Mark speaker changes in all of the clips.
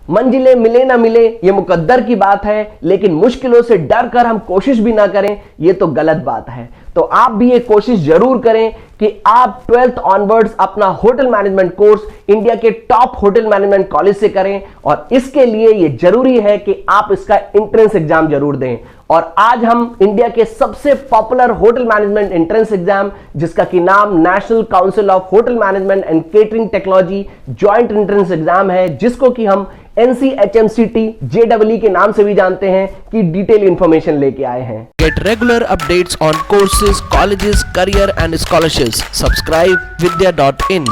Speaker 1: मंजिलें मिले ना मिले ये मुकद्दर की बात है, लेकिन मुश्किलों से डर कर हम कोशिश भी ना करें ये तो गलत बात है। तो आप भी ये कोशिश जरूर करें कि आप 12th ऑनवर्ड्स अपना होटल मैनेजमेंट कोर्स इंडिया के टॉप होटल मैनेजमेंट कॉलेज से करें, और इसके लिए ये जरूरी है कि आप इसका एंट्रेंस एग्जाम जरूर दें। और आज हम इंडिया के सबसे popular hotel management entrance exam, जिसका की नाम national council of hotel management and catering technology joint entrance exam है, जिसको कि हम NCHMCT JEE के नाम से भी जानते हैं, कि डिटेल इंफॉर्मेशन लेके आए हैं।
Speaker 2: Get regular updates on courses, colleges, career and scholarships. Subscribe vidya.in.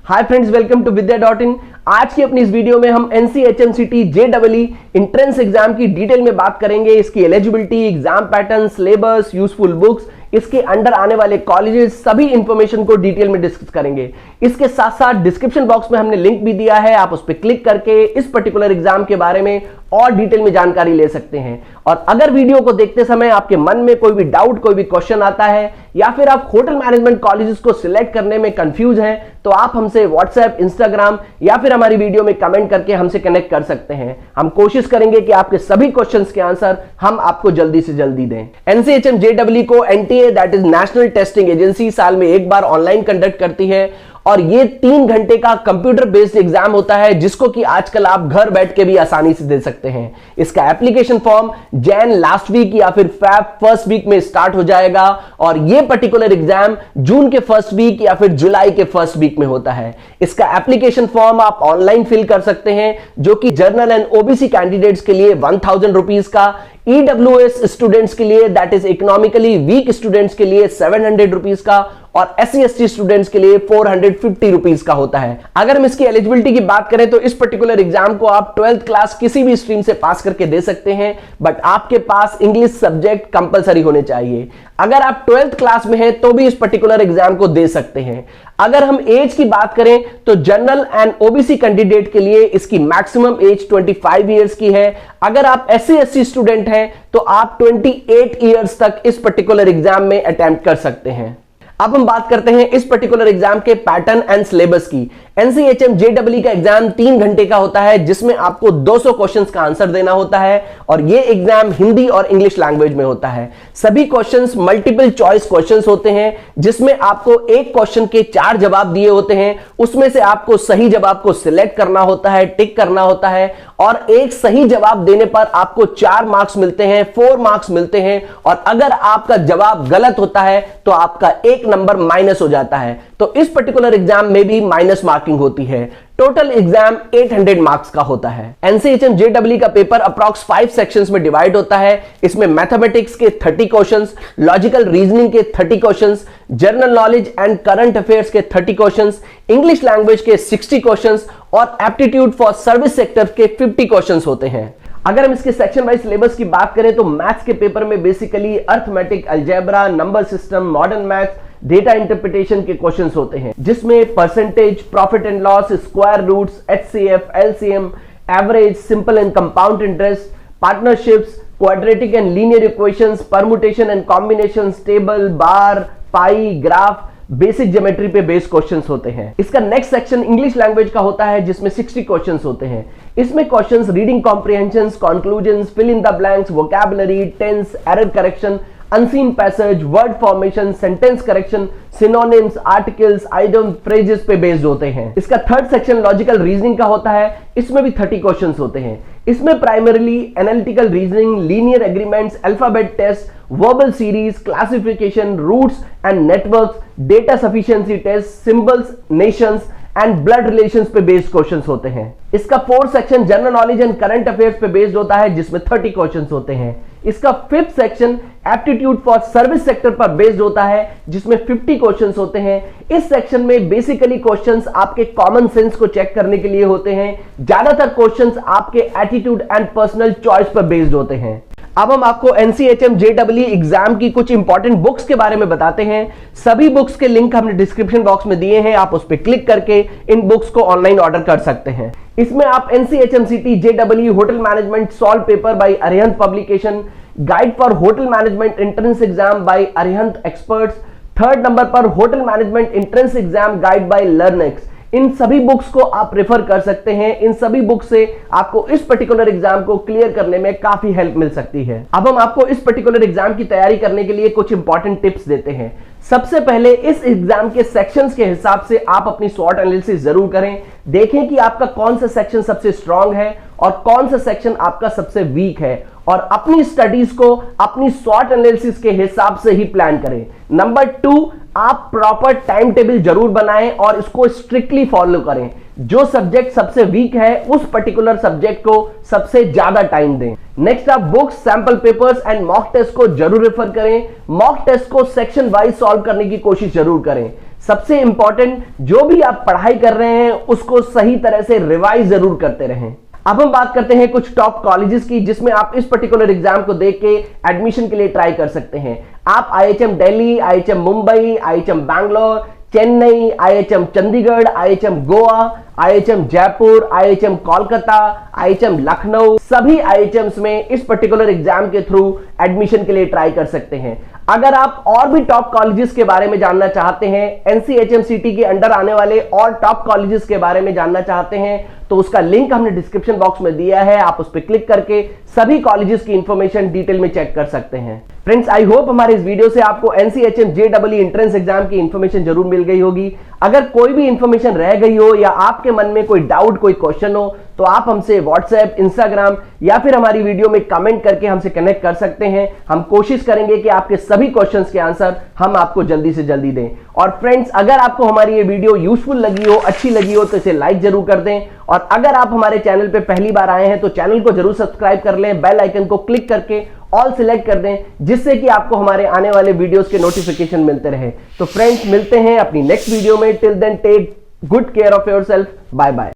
Speaker 1: Hi friends, welcome to विद्या.in। आज की अपनी इस वीडियो में हम NCHMCT JEE एंट्रेंस एग्जाम की डिटेल में बात करेंगे, इसकी eligibility, exam pattern, syllabus, useful books, इसके अंडर आने वाले कॉलेजेस, सभी इंफॉर्मेशन को डिटेल में डिस्कस करेंगे। इसके साथ साथ डिस्क्रिप्शन बॉक्स में हमने लिंक भी दिया है, आप उस पर क्लिक करके इस पर्टिकुलर एग्जाम के बारे में और डिटेल में जानकारी ले सकते हैं। और अगर वीडियो को देखते समय आपके मन में कोई भी डाउट, कोई भी क्वेश्चन आता है, या फिर आप होटल मैनेजमेंट कॉलेजेस को सिलेक्ट करने में कंफ्यूज हैं, तो आप हमसे व्हाट्सएप, इंस्टाग्राम या फिर हमारी वीडियो में कमेंट करके हमसे कनेक्ट कर सकते हैं। हम कोशिश करेंगे कि आपके सभी क्वेश्चंस के आंसर हम आपको जल्दी से जल्दी दें। NCHM JEE को NTA that is national testing agency साल में एक बार ऑनलाइन कंडक्ट करती है, और ये 3 घंटे का कंप्यूटर बेस्ड एग्जाम होता है, जिसको कि आजकल आप घर बैठ के भी आसानी से दे सकते हैं। इसका application form Jan last week या फिर फेब फर्स्ट वीक में स्टार्ट हो जाएगा, और ये पर्टिकुलर एग्जाम जून के फर्स्ट वीक या फिर जुलाई के फर्स्ट वीक में होता है। इसका एप्लीकेशन फॉर्म आप ऑनलाइन फिल कर सकते हैं, जो कि जनरल एंड OBC कैंडिडेट्स के लिए 1000 रुपीज का, EWS स्टूडेंट्स के लिए that is economically weak students के लिए 700 रुपीज का, और SC/ST स्टूडेंट्स के लिए 450 रुपीज का होता है। अगर हम इसकी एलिजिबिलिटी की बात करें तो इस पर्टिकुलर एग्जाम को आप 12th क्लास किसी भी स्ट्रीम से पास करके दे सकते हैं, बट आपके पास इंग्लिश सब्जेक्ट कंपलसरी होने चाहिए। अगर आप 12th क्लास में हैं तो भी इस पर्टिकुलर एग्जाम को दे सकते हैं। अगर हम एज की बात करें तो जनरल एंड OBC कैंडिडेट के लिए इसकी मैक्सिमम एज 25 इयर्स की है। अगर आप SC/ST स्टूडेंट हैं तो आप 28 इयर्स तक इस पर्टिकुलर एग्जाम में अटेम्प्ट कर सकते हैं। अब हम बात करते हैं इस पर्टिकुलर एग्जाम के पैटर्न एंड सिलेबस की। NCHM JEE का एग्जाम 3 घंटे का होता है, जिसमें आपको 200 क्वेश्चंस का आंसर देना होता है, और ये एग्जाम हिंदी और इंग्लिश लैंग्वेज में होता है। सभी क्वेश्चंस मल्टीपल चॉइस क्वेश्चंस होते हैं, जिसमें आपको एक क्वेश्चन के 4 जवाब दिए होते हैं, उसमें से आपको सही जवाब को सिलेक्ट करना होता है, टिक करना होता है, और एक सही जवाब देने पर आपको 4 मार्क्स मिलते हैं, 4 मार्क्स मिलते हैं, और अगर आपका जवाब गलत होता है तो आपका 1 नंबर माइनस हो जाता है। तो इस पर्टिकुलर एग्जाम में भी माइनस मार्किंग होती है। टोटल एग्जाम 800 मार्क्स का होता है। NCHM JEE का पेपर अप्रॉक्स 5 सेक्शंस में डिवाइड होता है। इसमें मैथमेटिक्स के 30 क्वेश्चंस, लॉजिकल रीजनिंग के 30 questions, general knowledge and current affairs के 30 क्वेश्चंस, इंग्लिश लैंग्वेज के 60 क्वेश्चंस, और एप्टीट्यूड फॉर सर्विस सेक्टर के 50 क्वेश्चंस होते हैं। अगर हम इसके सेक्शन वाइज सिलेबस की बात करें तो मैथ्स के पेपर में basically arithmetic, algebra, number system, modern maths, data interpretation के क्वेश्चंस होते हैं, जिसमें percentage, profit and loss, square roots, HCF, LCM, average, simple and compound interest, partnerships, quadratic and linear equations, permutation and combinations, table, bar, pie, graph, basic geometry पे based questions होते हैं। इसका next section English language का होता है, जिसमें 60 questions होते हैं। इसमें questions reading comprehensions, conclusions, fill in the blanks, vocabulary, tense, error correction, unseen passage, word formation, sentence correction, synonyms, articles, idiom, phrases पे बेस्ड होते हैं। इसका थर्ड सेक्शन लॉजिकल रीजनिंग का होता है, इसमें भी 30 क्वेश्चंस होते हैं। इसमें primarily analytical reasoning, linear agreements, alphabet test, verbal series, classification, routes and networks, data sufficiency test, symbols, nations and blood relations पे बेस्ड क्वेश्चंस होते हैं। इसका fourth section general knowledge and current affairs पे based होता है, जिसमें 30 questions होते हैं। इसका fifth section aptitude for service sector पर बेस्ड होता है, जिसमें 50 क्वेश्चंस होते हैं। इस सेक्शन में बेसिकली क्वेश्चंस आपके कॉमन सेंस को चेक करने के लिए होते हैं। ज्यादातर क्वेश्चंस आपके एटीट्यूड एंड पर्सनल चॉइस पर बेस्ड होते हैं। अब हम आपको NCHM JEE एग्जाम की कुछ इंपॉर्टेंट बुक्स के बारे में बताते हैं। सभी बुक्स के लिंक हमने डिस्क्रिप्शन बॉक्स में दिए हैं, आप उस पर क्लिक करके इन बुक्स को ऑनलाइन ऑर्डर कर सकते हैं। इसमें आप NCHMCT JEE hotel management solve paper by Arihant publication, guide for hotel management entrance exam by Arihant experts, third number पर hotel management entrance exam guide by Learnex, इन सभी बुक्स को आप रेफर कर सकते हैं। इन सभी बुक से आपको इस पर्टिकुलर एग्जाम को क्लियर करने में काफी हेल्प मिल सकती है। अब हम आपको इस पर्टिकुलर एग्जाम की तैयारी करने के लिए कुछ इंपॉर्टेंट टिप्स देते हैं। सबसे पहले इस एग्जाम के सेक्शंस के हिसाब से आप अपनी स्वॉट एनालिसिस जरूर करें। देखें कि आपका कौन सा सेक्शन सबसे स्ट्रांग है और कौन सा सेक्शन आपका सबसे वीक है, और अपनी स्टडीज को अपनी स्वॉट एनालिसिस के हिसाब से ही प्लान करें। नंबर 2, आप प्रॉपर टाइम टेबल जरूर बनाएं और इसको स्ट्रिक्टली फॉलो करें। जो सब्जेक्ट सबसे वीक है उस पर्टिकुलर सब्जेक्ट को सबसे ज्यादा टाइम दें। नेक्स्ट, आप books, sample papers and mock test को जरूर रेफर करें। मॉक टेस्ट को सेक्शन वाइज सॉल्व करने की कोशिश जरूर करें। सबसे इंपॉर्टेंट, जो भी आप पढ़ाई कर रहे हैं उसको सही तरह से रिवाइज जरूर करते रहें। अब हम बात करते हैं कुछ टॉप कॉलेजेस की जिसमें आप इस पर्टिकुलर एग्जाम को देख के एडमिशन के लिए ट्राई कर सकते हैं। आप IHM Delhi, IHM Mumbai, IHM Bangalore, Chennai, IHM Chandigarh, IHM Goa, IHM Jaipur, IHM Kolkata, IHM Lucknow, सभी IHMs में इस पर्टिकुलर एग्जाम के थ्रू एडमिशन के लिए ट्राई कर सकते हैं। अगर आप और भी टॉप कॉलेजेस के बारे में जानना चाहते हैं, NCHMCT के अंडर आने वाले और टॉप कॉलेजेस के बारे में जानना चाहते हैं, तो उसका लिंक हमने डिस्क्रिप्शन बॉक्स में दिया है। आप उस पर क्लिक करके सभी कॉलेजेस की इंफॉर्मेशन डिटेल में चेक कर सकते हैं। फ्रेंड्स, आई होप हमारे इस वीडियो से आपको NCHM JEE एंट्रेंस एग्जाम की इंफॉर्मेशन जरूर मिल गई होगी। अगर कोई भी इंफॉर्मेशन रह गई हो या आपके मन में कोई डाउट, कोई क्वेश्चन हो, तो आप हमसे व्हाट्सएप, इंस्टाग्राम या फिर हमारी वीडियो में कमेंट करके हमसे कनेक्ट कर सकते हैं। हम कोशिश करेंगे कि आपके सभी क्वेश्चंस के आंसर हम आपको जल्दी से जल्दी दें। और फ्रेंड्स, अगर आपको हमारी ये वीडियो यूजफुल लगी हो, अच्छी लगी हो, तो इसे लाइक जरूर कर दें। और अगर आप हमारे चैनल पे पहली बार आए हैं तो चैनल को जरूर सब्सक्राइब कर लें, बेल आइकन को क्लिक करके ऑल सिलेक्ट कर दें, जिससे कि आपको हमारे आने वाले वीडियोस के नोटिफिकेशन मिलते रहे। तो फ्रेंड्स, मिलते हैं अपनी नेक्स्ट वीडियो में। Till then, take good care of yourself. Bye bye.